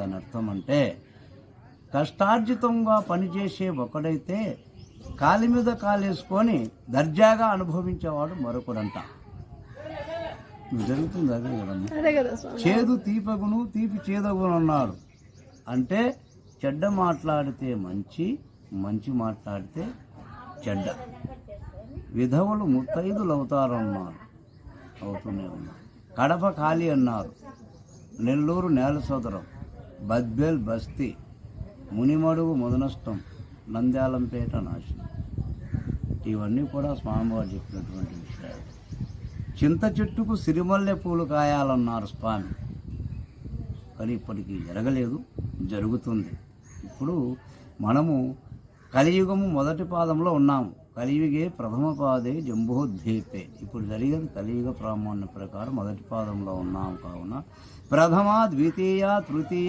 దాని అర్థం అంటే కష్టార్జితంగా పనిచేసే ఒకడైతే కాలి మీద కాలేసుకొని దర్జాగా అనుభవించేవాడు మరొకడంట. జరుగుతుంది అదే కదమ్మా. చేదు తీపగును తీపి చేదగును అన్నారు. అంటే చెడ్డ మాట్లాడితే మంచి, మంచి మాట్లాడితే చెడ్డ. విధవులు ముత్తైదులు అవుతారన్నారు, అవుతూనే ఉన్నారు. కడప ఖాళీ అన్నారు. నెల్లూరు నేల సోదరం, బద్బేల్ బస్తీ, మునిమడుగు ముదనష్టం, నంద్యాలంపేట నాశనం. ఇవన్నీ కూడా స్వామివారు చెప్పినటువంటి విషయాలు. చింత చెట్టుకు సిరిమల్లె పూలు కాయాలన్నారు స్వామి, కానీ ఇప్పటికీ జరగలేదు, జరుగుతుంది. ఇప్పుడు మనము కలియుగము మొదటి పాదంలో ఉన్నాము. కలియుగే ప్రథమ పాదే జంబోద్వీపే. ఇప్పుడు జరిగేది కలియుగ ప్రామాణ్య ప్రకారం మొదటి పాదంలో ఉన్నాము. కావున ప్రథమ, ద్వితీయ, తృతీయ